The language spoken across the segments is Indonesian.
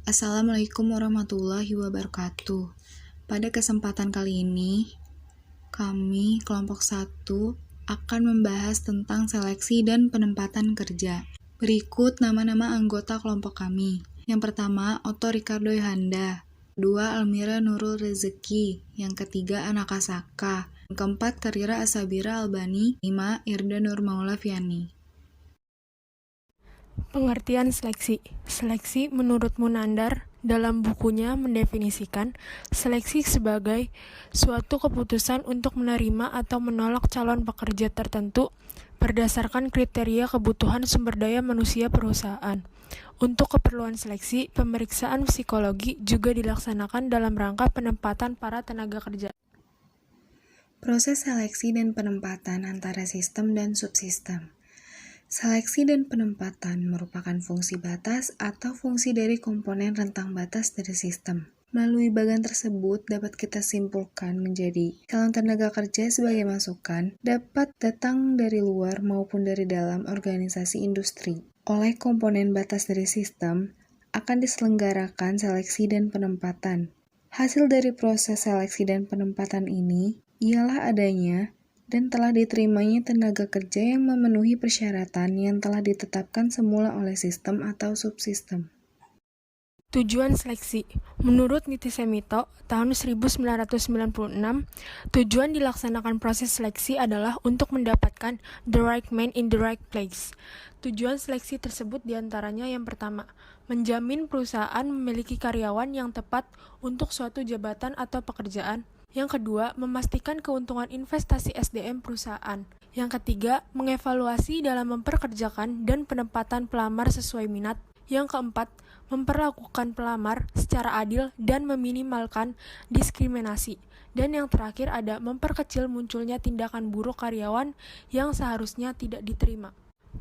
Assalamualaikum warahmatullahi wabarakatuh. Pada kesempatan kali ini, kami kelompok 1 akan membahas tentang seleksi dan penempatan kerja. Berikut nama-nama anggota kelompok kami. Yang pertama, Otto Ricardo Yohanda. Kedua, Almira Nurul Rezeki. Yang ketiga, Anaka Saka. Yang keempat, Karira Asabira Albani. 5, Irda Nurmaula Fiani. Pengertian seleksi. Seleksi menurut Munandar dalam bukunya mendefinisikan seleksi sebagai suatu keputusan untuk menerima atau menolak calon pekerja tertentu berdasarkan kriteria kebutuhan sumber daya manusia perusahaan. Untuk keperluan seleksi, pemeriksaan psikologi juga dilaksanakan dalam rangka penempatan para tenaga kerja. Proses seleksi dan penempatan antara sistem dan subsistem. Seleksi dan penempatan merupakan fungsi batas atau fungsi dari komponen rentang batas dari sistem. Melalui bagan tersebut dapat kita simpulkan menjadi calon tenaga kerja sebagai masukan dapat datang dari luar maupun dari dalam organisasi industri. Oleh komponen batas dari sistem akan diselenggarakan seleksi dan penempatan. Hasil dari proses seleksi dan penempatan ini ialah adanya dan telah diterimanya tenaga kerja yang memenuhi persyaratan yang telah ditetapkan semula oleh sistem atau subsistem. Tujuan seleksi. Menurut Nitisemito, tahun 1996, tujuan dilaksanakan proses seleksi adalah untuk mendapatkan the right man in the right place. Tujuan seleksi tersebut diantaranya yang pertama, menjamin perusahaan memiliki karyawan yang tepat untuk suatu jabatan atau pekerjaan. Yang kedua, memastikan keuntungan investasi SDM perusahaan. Yang ketiga, mengevaluasi dalam memperkerjakan dan penempatan pelamar sesuai minat. Yang keempat, memperlakukan pelamar secara adil dan meminimalkan diskriminasi. Dan yang terakhir ada memperkecil munculnya tindakan buruk karyawan yang seharusnya tidak diterima.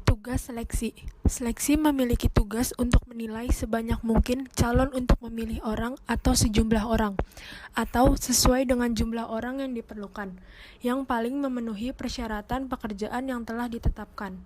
Tugas seleksi. Seleksi memiliki tugas untuk menilai sebanyak mungkin calon untuk memilih orang atau sejumlah orang, atau sesuai dengan jumlah orang yang diperlukan, yang paling memenuhi persyaratan pekerjaan yang telah ditetapkan.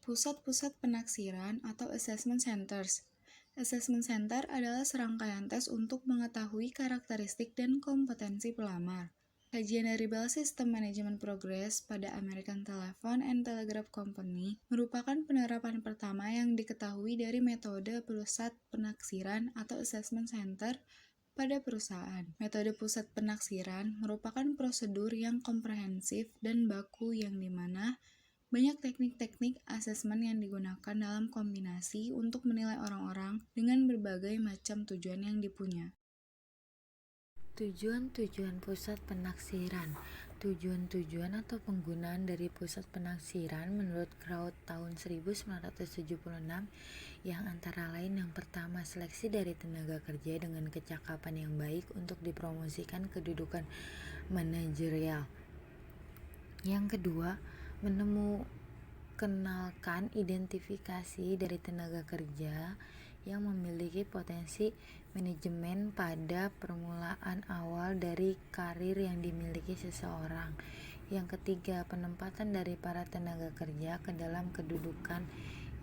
Pusat-pusat penaksiran atau assessment centers. Assessment center adalah serangkaian tes untuk mengetahui karakteristik dan kompetensi pelamar. Kajian dari Bell System Management Progress pada American Telephone and Telegraph Company merupakan penerapan pertama yang diketahui dari metode pusat penaksiran atau assessment center pada perusahaan. Metode pusat penaksiran merupakan prosedur yang komprehensif dan baku yang dimana banyak teknik-teknik asesmen yang digunakan dalam kombinasi untuk menilai orang-orang dengan berbagai macam tujuan yang dipunya. Tujuan-tujuan pusat penaksiran. Tujuan-tujuan atau penggunaan dari pusat penaksiran menurut Kraut tahun 1976 yang antara lain yang pertama seleksi dari tenaga kerja dengan kecakapan yang baik untuk dipromosikan kedudukan manajerial. Yang kedua, kenalkan identifikasi dari tenaga kerja yang memiliki potensi manajemen pada permulaan awal dari karir yang dimiliki seseorang. Yang ketiga, penempatan dari para tenaga kerja ke dalam kedudukan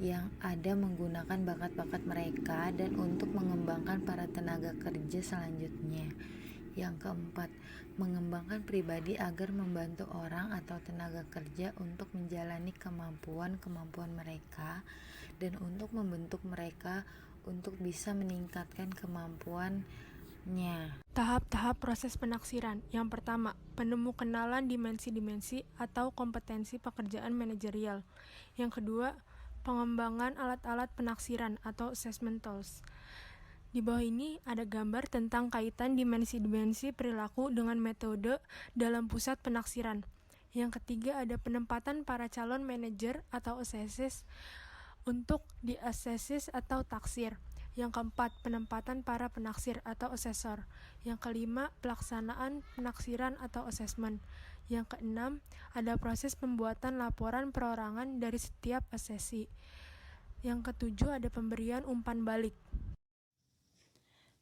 yang ada menggunakan bakat-bakat mereka dan untuk mengembangkan para tenaga kerja selanjutnya. Yang keempat, mengembangkan pribadi agar membantu orang atau tenaga kerja untuk menjalani kemampuan mereka dan untuk membentuk mereka untuk bisa meningkatkan kemampuannya. Tahap-tahap proses penaksiran. Yang pertama, kenalan dimensi-dimensi atau kompetensi pekerjaan manajerial. Yang kedua, pengembangan alat-alat penaksiran atau assessment tools. Di bawah ini ada gambar tentang kaitan dimensi-dimensi perilaku dengan metode dalam pusat penaksiran. Yang ketiga ada penempatan para calon manajer atau assesses untuk di assesses atau taksir. Yang keempat, penempatan para penaksir atau asesor. Yang kelima, pelaksanaan penaksiran atau assessment. Yang keenam, ada proses pembuatan laporan perorangan dari setiap asesi. Yang ketujuh, ada pemberian umpan balik.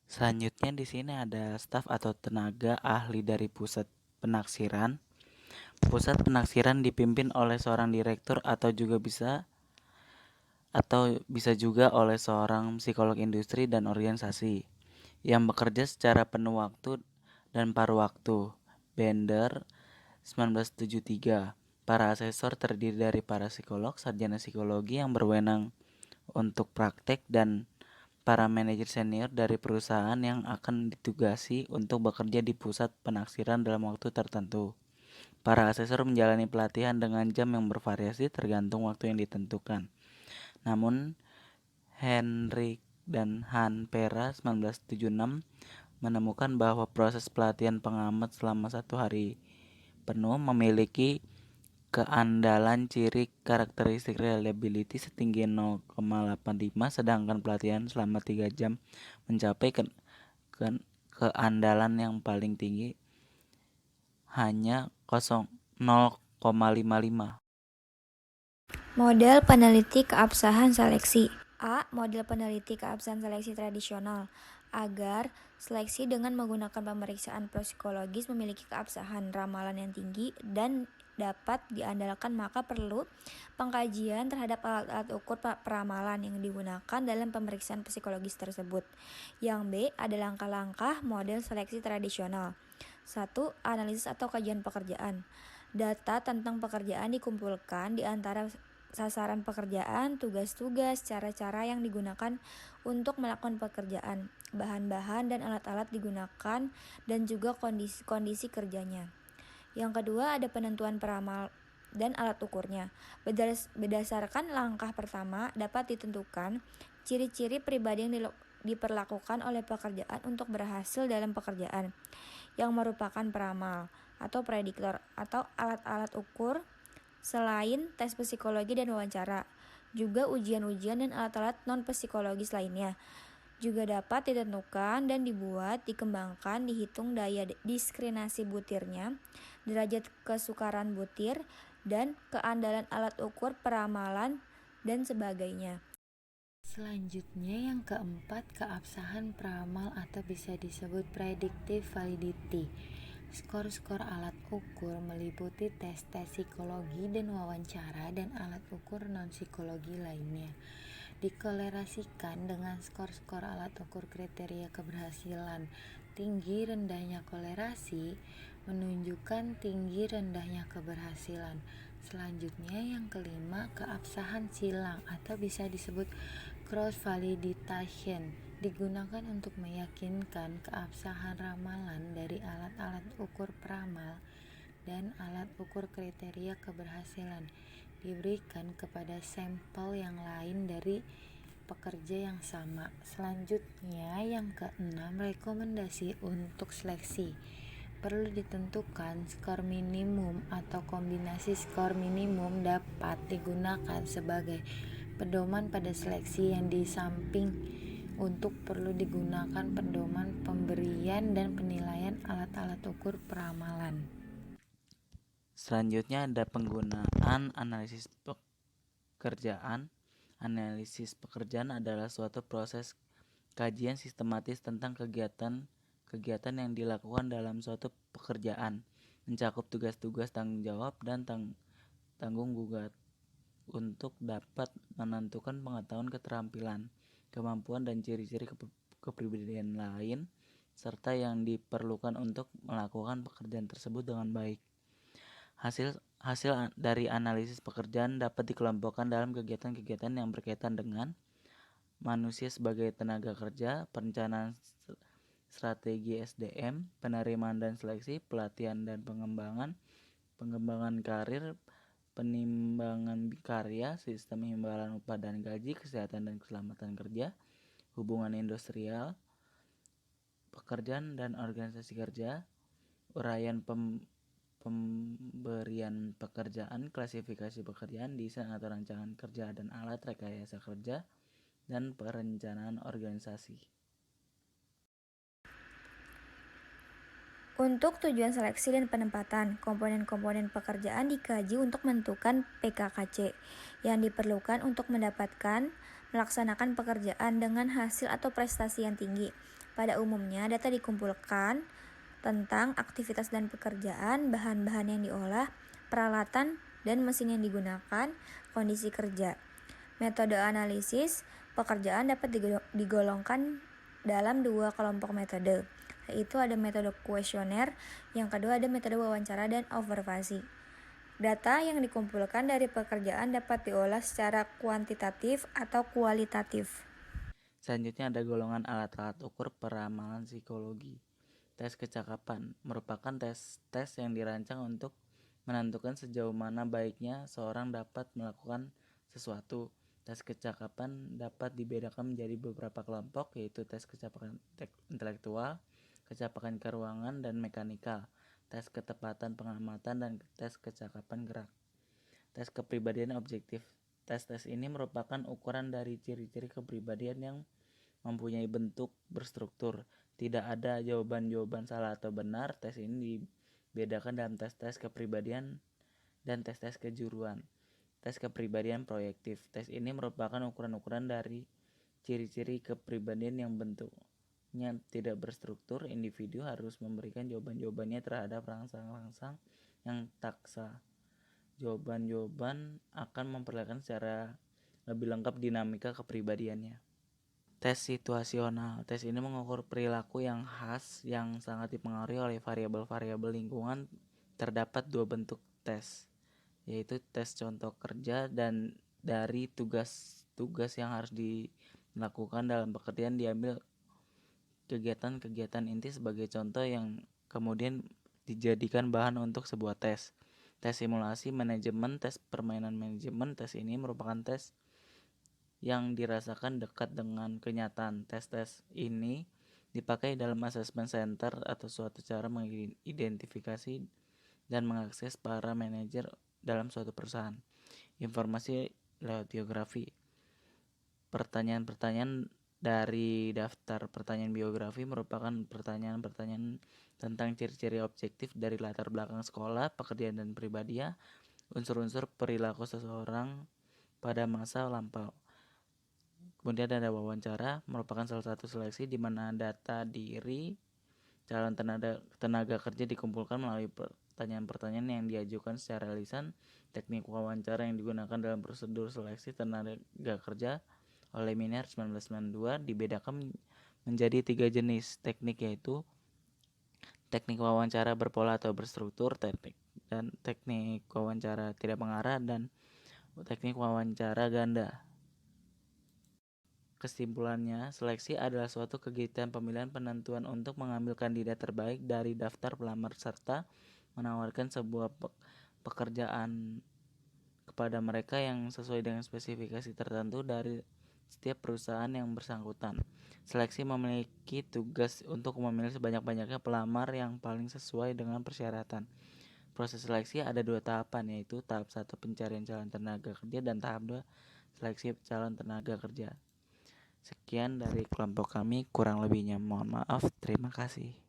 Selanjutnya di sini ada staf atau tenaga ahli dari pusat penaksiran. Pusat penaksiran dipimpin oleh seorang direktur atau bisa juga oleh seorang psikolog industri dan organisasi yang bekerja secara penuh waktu dan paruh waktu. Bender 1973. Para asesor terdiri dari para psikolog, sarjana psikologi yang berwenang untuk praktek dan para manajer senior dari perusahaan yang akan ditugasi untuk bekerja di pusat penaksiran dalam waktu tertentu. Para asesor menjalani pelatihan dengan jam yang bervariasi tergantung waktu yang ditentukan. Namun, Henrik dan Han Pera 1976 menemukan bahwa proses pelatihan pengamat selama 1 hari penuh memiliki keandalan ciri karakteristik reliability setinggi 0,85 sedangkan pelatihan selama 3 jam mencapai keandalan yang paling tinggi hanya 0,55. Model peneliti keabsahan seleksi. A. Model peneliti keabsahan seleksi tradisional. Agar seleksi dengan menggunakan pemeriksaan psikologis memiliki keabsahan ramalan yang tinggi dan dapat diandalkan, maka perlu pengkajian terhadap alat-alat ukur peramalan yang digunakan dalam pemeriksaan psikologis tersebut. Yang B ada langkah-langkah model seleksi tradisional. 1. Analisis atau kajian pekerjaan. Data tentang pekerjaan dikumpulkan di antara sasaran pekerjaan, tugas-tugas, cara-cara yang digunakan untuk melakukan pekerjaan, bahan-bahan dan alat-alat digunakan, dan juga kondisi kerjanya. Yang kedua ada penentuan peramal dan alat ukurnya. Berdasarkan langkah pertama dapat ditentukan ciri-ciri pribadi yang diperlakukan oleh pekerjaan untuk berhasil dalam pekerjaan yang merupakan peramal atau prediktor atau alat-alat ukur selain tes psikologi dan wawancara. Juga ujian-ujian dan alat-alat non-psikologis lainnya juga dapat ditentukan dan dikembangkan, dihitung daya diskriminasi butirnya, derajat kesukaran butir, dan keandalan alat ukur peramalan, dan sebagainya. Selanjutnya yang keempat, keabsahan peramal atau bisa disebut predictive validity. Skor-skor alat ukur meliputi tes-tes psikologi dan wawancara dan alat ukur non-psikologi lainnya. Dikolerasikan dengan skor-skor alat ukur kriteria keberhasilan. Tinggi rendahnya kolerasi menunjukkan tinggi rendahnya keberhasilan. Selanjutnya yang kelima, keabsahan silang atau bisa disebut cross validation digunakan untuk meyakinkan keabsahan ramalan dari alat-alat ukur peramal dan alat ukur kriteria keberhasilan diberikan kepada sampel yang lain dari pekerja yang sama. Selanjutnya yang keenam, rekomendasi untuk seleksi. Perlu ditentukan skor minimum atau kombinasi skor minimum dapat digunakan sebagai pedoman pada seleksi yang di samping untuk perlu digunakan pedoman pemberian dan penilaian alat-alat ukur peramalan. Selanjutnya ada penggunaan analisis pekerjaan. Analisis pekerjaan adalah suatu proses kajian sistematis tentang kegiatan yang dilakukan dalam suatu pekerjaan, mencakup tugas-tugas, tanggung jawab, dan tanggung jawab untuk dapat menentukan pengetahuan, keterampilan, kemampuan, dan ciri-ciri kepribadian lain serta yang diperlukan untuk melakukan pekerjaan tersebut dengan baik. Hasil dari analisis pekerjaan dapat dikelompokkan dalam kegiatan-kegiatan yang berkaitan dengan manusia sebagai tenaga kerja, perencanaan strategi SDM, penerimaan dan seleksi, pelatihan dan pengembangan karir, penimbangan karya, sistem imbalan upah dan gaji, kesehatan dan keselamatan kerja, hubungan industrial, pekerjaan dan organisasi kerja, uraian pemberian pekerjaan, klasifikasi pekerjaan, desain atau rancangan kerja dan alat rekayasa kerja, dan perencanaan organisasi. Untuk tujuan seleksi dan penempatan, komponen-komponen pekerjaan dikaji untuk menentukan PKKC yang diperlukan untuk melaksanakan pekerjaan dengan hasil atau prestasi yang tinggi. Pada umumnya, data dikumpulkan tentang aktivitas dan pekerjaan, bahan-bahan yang diolah, peralatan dan mesin yang digunakan, kondisi kerja. Metode analisis pekerjaan dapat digolongkan dalam dua kelompok metode, yaitu ada metode kuesioner, yang kedua ada metode wawancara dan observasi. Data yang dikumpulkan dari pekerjaan dapat diolah secara kuantitatif atau kualitatif. Selanjutnya ada golongan alat-alat ukur peramalan psikologi. Tes kecakapan merupakan tes yang dirancang untuk menentukan sejauh mana baiknya seorang dapat melakukan sesuatu. Tes kecakapan dapat dibedakan menjadi beberapa kelompok, yaitu tes kecakapan intelektual, kecakapan keruangan dan mekanikal, tes ketepatan pengamatan, dan tes kecakapan gerak. Tes kepribadian objektif. Tes ini merupakan ukuran dari ciri-ciri kepribadian yang mempunyai bentuk berstruktur. Tidak ada jawaban salah atau benar. Tes ini dibedakan dalam tes kepribadian dan tes kejuruan. Tes kepribadian proyektif. Tes ini merupakan ukuran-ukuran dari ciri-ciri kepribadian yang bentuknya tidak berstruktur. Individu harus memberikan jawaban-jawabannya terhadap rangsang-rangsang yang taksa. Jawaban-jawaban akan memperlihatkan secara lebih lengkap dinamika kepribadiannya. Tes situasional. Tes ini mengukur perilaku yang khas yang sangat dipengaruhi oleh variabel-variabel lingkungan. Terdapat dua bentuk tes, yaitu tes contoh kerja dan dari tugas-tugas yang harus dilakukan dalam pekerjaan diambil kegiatan-kegiatan inti sebagai contoh yang kemudian dijadikan bahan untuk sebuah tes. Tes simulasi manajemen, tes permainan manajemen. Tes ini merupakan tes yang dirasakan dekat dengan kenyataan. Tes ini dipakai dalam assessment center atau suatu cara mengidentifikasi dan mengakses para manajer dalam suatu perusahaan. Informasi lewat biografi. Pertanyaan-pertanyaan dari daftar pertanyaan biografi merupakan pertanyaan-pertanyaan tentang ciri-ciri objektif dari latar belakang sekolah, pekerjaan dan pribadi, unsur-unsur perilaku seseorang pada masa lampau. Kemudian ada wawancara, merupakan salah satu seleksi di mana data diri calon tenaga kerja dikumpulkan melalui pertanyaan-pertanyaan yang diajukan secara lisan. Teknik wawancara yang digunakan dalam prosedur seleksi tenaga kerja oleh Miner 1992 dibedakan menjadi 3 jenis teknik, yaitu teknik wawancara berpola atau berstruktur, teknik wawancara tidak mengarah, dan teknik wawancara ganda. Kesimpulannya, seleksi adalah suatu kegiatan pemilihan penentuan untuk mengambil kandidat terbaik dari daftar pelamar serta menawarkan sebuah pekerjaan kepada mereka yang sesuai dengan spesifikasi tertentu dari setiap perusahaan yang bersangkutan. Seleksi memiliki tugas untuk memilih sebanyak-banyaknya pelamar yang paling sesuai dengan persyaratan. Proses seleksi ada 2 tahapan, yaitu tahap 1 pencarian calon tenaga kerja dan tahap 2 seleksi calon tenaga kerja. Sekian dari kelompok kami, kurang lebihnya mohon maaf. Terima kasih.